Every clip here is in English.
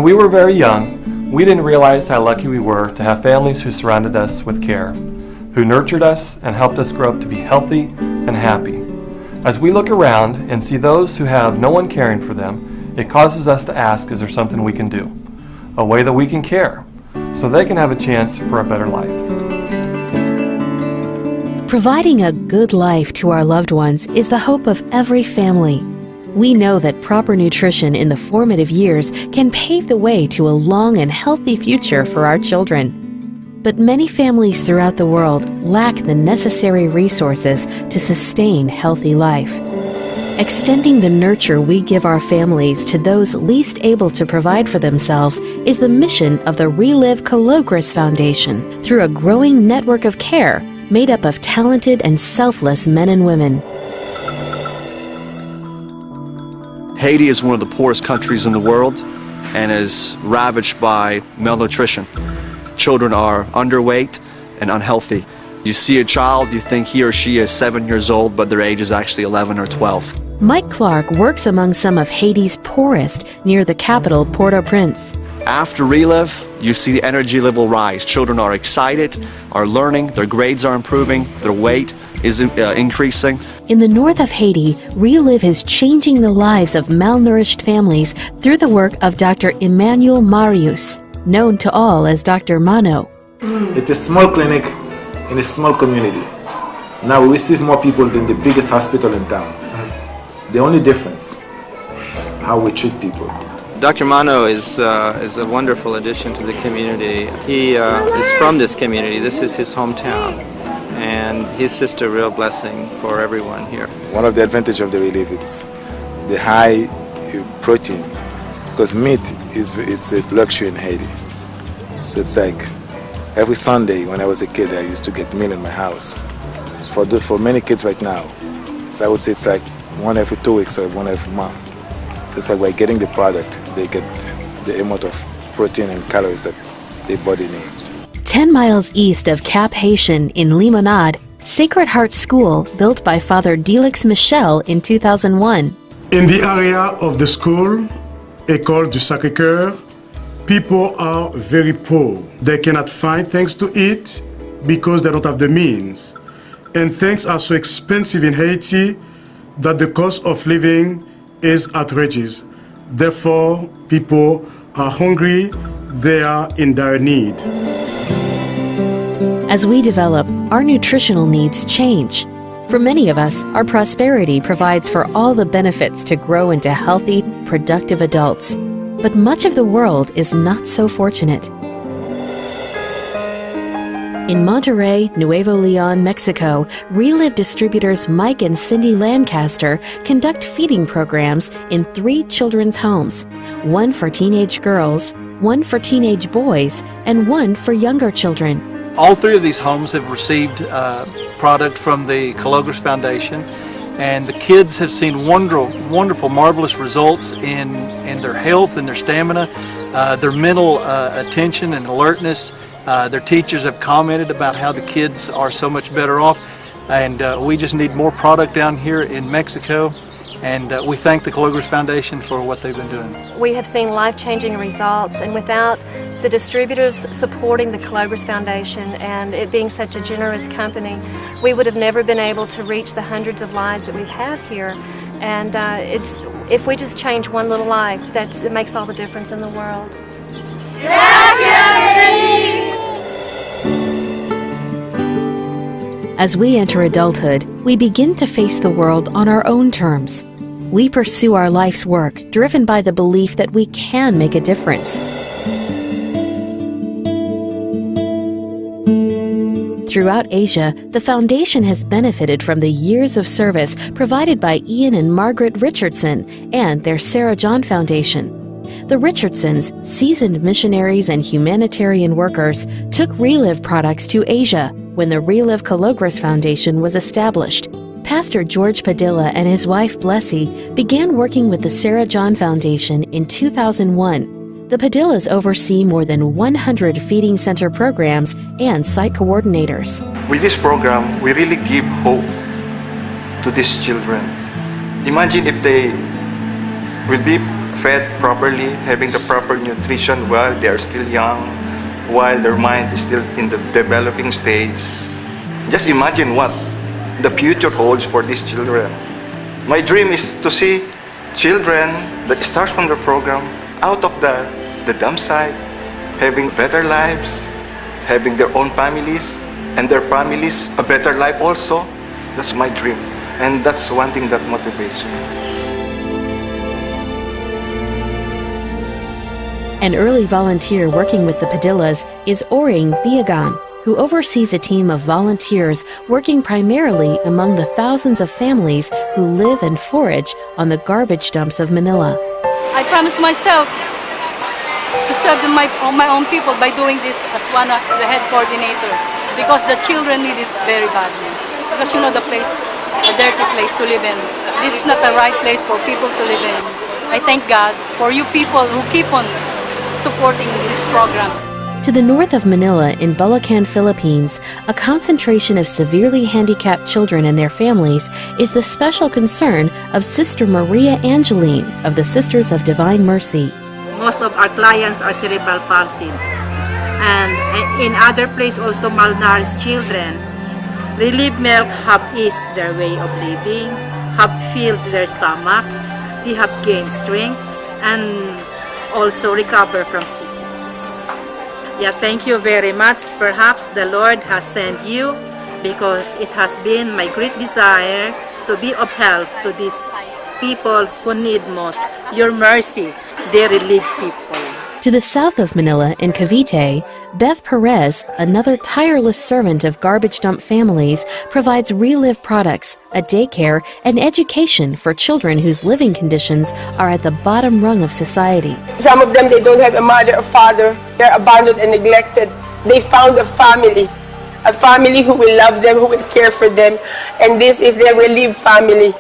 we were very young, we didn't realize how lucky we were to have families who surrounded us with care, who nurtured us and helped us grow up to be healthy and happy. As we look around and see those who have no one caring for them, it causes us to ask, is there something we can do? A way that we can care, so they can have a chance for a better life. Providing a good life to our loved ones is the hope of every family. We know that proper nutrition in the formative years can pave the way to a long and healthy future for our children. But many families throughout the world lack the necessary resources to sustain healthy life. Extending the nurture we give our families to those least able to provide for themselves is the mission of the Relive Kalogris Foundation through a growing network of care made up of talented and selfless men and women. Haiti is one of the poorest countries in the world and is ravaged by malnutrition. Children are underweight and unhealthy. You see a child, you think he or she is 7 years old, but their age is actually 11 or 12. Mike Clark works among some of Haiti's poorest near the capital, Port-au-Prince. After Relive, you see the energy level rise. Children are excited, are learning, their grades are improving, their weight is increasing. In the north of Haiti, Relive is changing the lives of malnourished families through the work of Dr. Emmanuel Marius, known to all as Dr. Mano. It's a small clinic in a small community. Now we receive more people than the biggest hospital in town. The only difference, how we treat people. Dr. Mano is a wonderful addition to the community. He is from this community. This is his hometown. And he's just a real blessing for everyone here. One of the advantages of the Relive is the high protein, because meat it's a luxury in Haiti. So it's like every Sunday when I was a kid, I used to get meat in my house. For many kids right now, I would say it's like one every 2 weeks or one every month. It's like by getting the product, they get the amount of protein and calories that their body needs. 10 miles east of Cap Haitian in Limonade, Sacred Heart School, built by Father Delix Michel in 2001. In the area of the school, École du Sacré-Cœur, people are very poor. They cannot find things to eat because they don't have the means. And things are so expensive in Haiti that the cost of living is outrageous. Therefore, people are hungry, they are in dire need. As we develop, our nutritional needs change. For many of us, our prosperity provides for all the benefits to grow into healthy, productive adults. But much of the world is not so fortunate. In Monterrey, Nuevo Leon, Mexico, Relive distributors Mike and Cindy Lancaster conduct feeding programs in 3 children's homes, one for teenage girls, one for teenage boys, and one for younger children. All 3 of these homes have received product from the Kalogris Foundation, and the kids have seen wonderful, marvelous results in their health and their stamina, their mental attention and alertness. Their teachers have commented about how the kids are so much better off, and we just need more product down here in Mexico, and we thank the Kalogris Foundation for what they've been doing. We have seen life-changing results, and without the distributors supporting the Kalogris Foundation and it being such a generous company, we would have never been able to reach the hundreds of lives that we have here. And if we just change one little life, it makes all the difference in the world. As we enter adulthood, we begin to face the world on our own terms. We pursue our life's work, driven by the belief that we can make a difference. Throughout Asia, the Foundation has benefited from the years of service provided by Ian and Margaret Richardson and their Sarah John Foundation. The Richardsons, seasoned missionaries and humanitarian workers, took Relive products to Asia when the Relive Kalogris Foundation was established. Pastor George Padilla and his wife Blessy began working with the Sarah John Foundation in 2001. The Padillas oversee more than 100 feeding center programs and site coordinators. With this program, we really give hope to these children. Imagine if they will be fed properly, having the proper nutrition while they are still young, while their mind is still in the developing stage. Just imagine what the future holds for these children. My dream is to see children that starts from the program out of the dump site, having better lives, having their own families, and their families a better life also. That's my dream. And that's one thing that motivates me. An early volunteer working with the Padillas is Oring Biagan, who oversees a team of volunteers working primarily among the thousands of families who live and forage on the garbage dumps of Manila. I promised myself to serve my own people by doing this as the head coordinator, because the children need it very badly. Because you know the place, a dirty place to live in. This is not the right place for people to live in. I thank God for you people who keep on supporting this program. To the north of Manila in Bulacan, Philippines, a concentration of severely handicapped children and their families is the special concern of Sister Maria Angeline of the Sisters of Divine Mercy. Most of our clients are cerebral palsy, and in other places also malnourished children. Relief Milk have eased their way of living, have filled their stomach, they have gained strength, and also recover from sickness. Yeah, thank you very much. Perhaps the Lord has sent you because it has been my great desire to be of help to these people who need most your mercy, they relieve people. To the south of Manila in Cavite, Bev Perez, another tireless servant of garbage dump families, provides Relive products, a daycare, and education for children whose living conditions are at the bottom rung of society. Some of them, they don't have a mother or father. They're abandoned and neglected. They found a family who will love them, who will care for them, and this is their Relive family.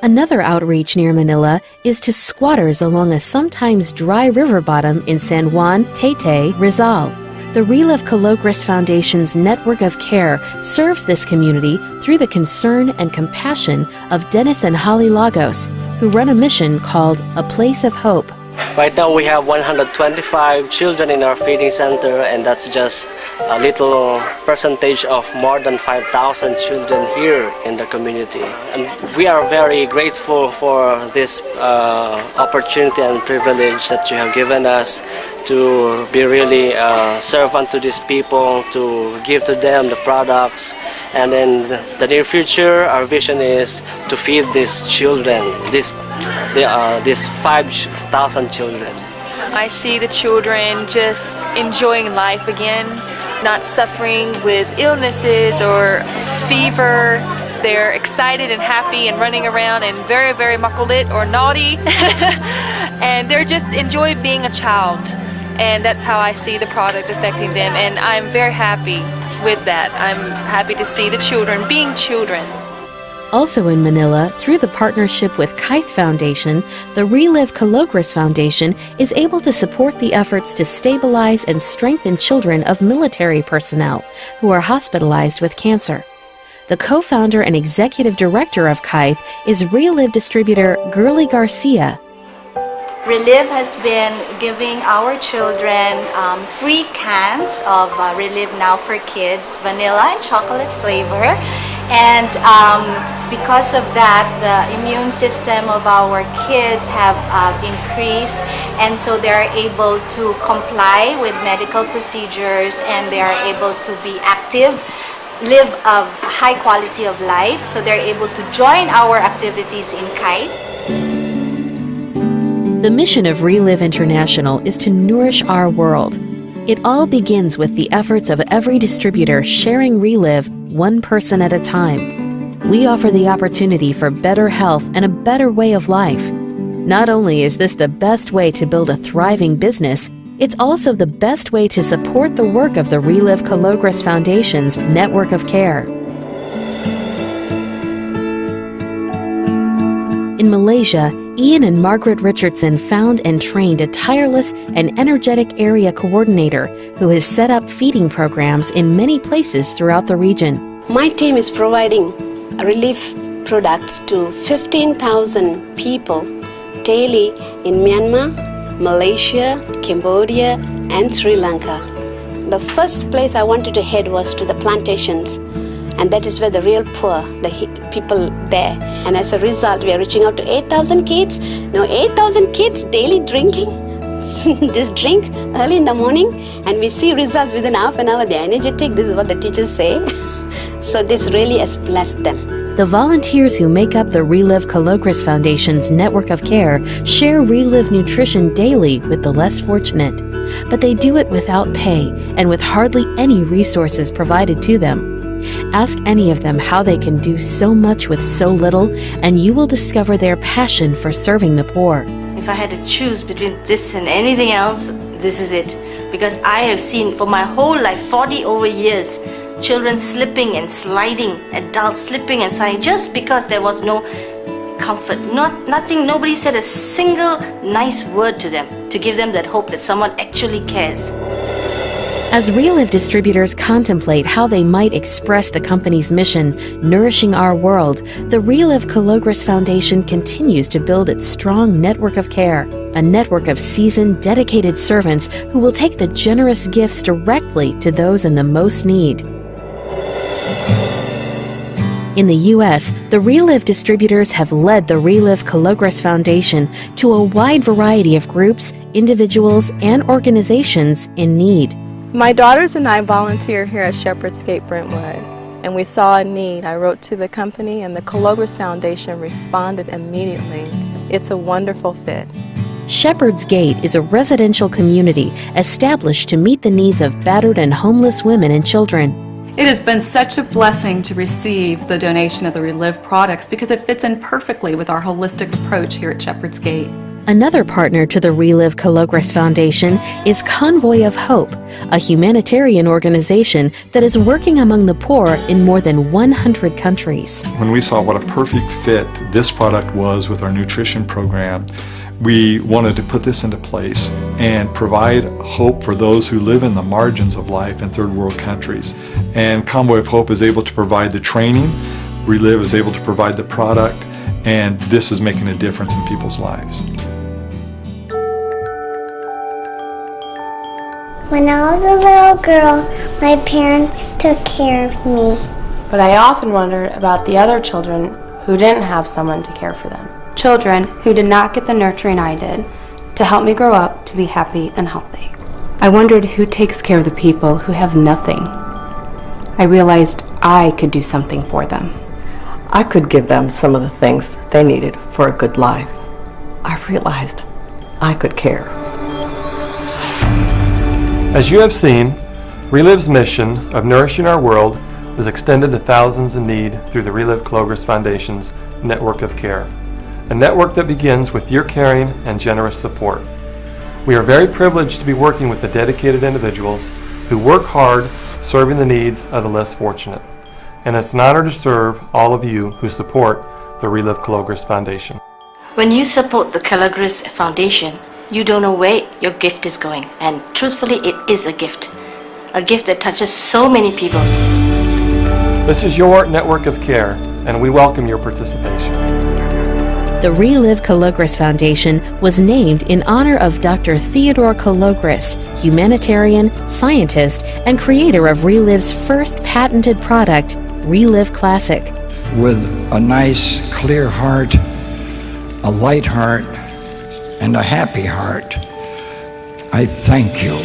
Another outreach near Manila is to squatters along a sometimes dry river bottom in San Juan, Taytay, Rizal. The Relive Kalogris Foundation's network of care serves this community through the concern and compassion of Dennis and Holly Lagos, who run a mission called A Place of Hope. Right now we have 125 children in our feeding center, and that's just a little percentage of more than 5,000 children here in the community. And we are very grateful for this opportunity and privilege that you have given us to be really servant to these people, to give to them the products. And in the near future, our vision is to feed these children, these 5,000 children. I see the children just enjoying life again, not suffering with illnesses or fever. They're excited and happy and running around and very, very makulit or naughty. And they're just enjoy being a child. And that's how I see the product affecting them. And I'm very happy with that. I'm happy to see the children being children. Also in Manila, through the partnership with Kite Foundation, the Relive Kalogris Foundation is able to support the efforts to stabilize and strengthen children of military personnel who are hospitalized with cancer. The co-founder and executive director of Kite is Relive distributor Girly Garcia. Relive has been giving our children free cans of Relive Now for Kids, vanilla and chocolate flavor. And because of that, the immune system of our kids have increased, and so they are able to comply with medical procedures, and they are able to be active, live a high quality of life, so they're able to join our activities in Kite. The mission of Relive International is to nourish our world. It all begins with the efforts of every distributor sharing Relive one person at a time. We offer the opportunity for better health and a better way of life. Not only is this the best way to build a thriving business, it's also the best way to support the work of the Relive Kalogris Foundation's network of care. In Malaysia, Ian and Margaret Richardson found and trained a tireless and energetic area coordinator who has set up feeding programs in many places throughout the region. My team is providing relief products to 15,000 people daily in Myanmar, Malaysia, Cambodia, and Sri Lanka. The first place I wanted to head was to the plantations, and that is where the real poor, people there. And as a result, we are reaching out to 8,000 kids. Now 8,000 kids daily drinking this drink early in the morning, and we see results within half an hour. They're energetic. This is what the teachers say. So this really has blessed them. The volunteers who make up the Relive Kalogris Foundation's network of care share Relive nutrition daily with the less fortunate. But they do it without pay and with hardly any resources provided to them. Ask any of them how they can do so much with so little, and you will discover their passion for serving the poor. If I had to choose between this and anything else, this is it. Because I have seen for my whole life, 40 over years, children slipping and sliding, adults slipping and sliding, just because there was no comfort, nothing, nobody said a single nice word to them to give them that hope that someone actually cares. As Relive distributors contemplate how they might express the company's mission, nourishing our world, the Relive Kalogris Foundation continues to build its strong network of care, a network of seasoned, dedicated servants who will take the generous gifts directly to those in the most need. In the U.S., the Relive distributors have led the Relive Kalogris Foundation to a wide variety of groups, individuals, and organizations in need. My daughters and I volunteer here at Shepherd's Gate Brentwood, and we saw a need. I wrote to the company, and the Kalogris Foundation responded immediately. It's a wonderful fit. Shepherd's Gate is a residential community established to meet the needs of battered and homeless women and children. It has been such a blessing to receive the donation of the Relive products because it fits in perfectly with our holistic approach here at Shepherd's Gate. Another partner to the Relive Kalogris Foundation is Convoy of Hope, a humanitarian organization that is working among the poor in more than 100 countries. When we saw what a perfect fit this product was with our nutrition program, we wanted to put this into place and provide hope for those who live in the margins of life in third world countries. And Convoy of Hope is able to provide the training, Relive is able to provide the product, and this is making a difference in people's lives. When I was a little girl, my parents took care of me. But I often wondered about the other children who didn't have someone to care for them. Children who did not get the nurturing I did to help me grow up to be happy and healthy. I wondered who takes care of the people who have nothing. I realized I could do something for them. I could give them some of the things they needed for a good life. I realized I could care. As you have seen, Relive's mission of nourishing our world is extended to thousands in need through the Relive Kalogris Foundation's network of care, a network that begins with your caring and generous support. We are very privileged to be working with the dedicated individuals who work hard serving the needs of the less fortunate, and it's an honor to serve all of you who support the Relive Kalogris Foundation. When you support the Kalogris Foundation, you don't know where your gift is going, and truthfully it is a gift that touches so many people. This is your network of care, and we welcome your participation. The Relive Kalogris Foundation was named in honor of Dr. Theodore Kalogris, humanitarian, scientist, and creator of Relive's first patented product, Relive Classic. With a nice, clear heart, a light heart, and a happy heart, I thank you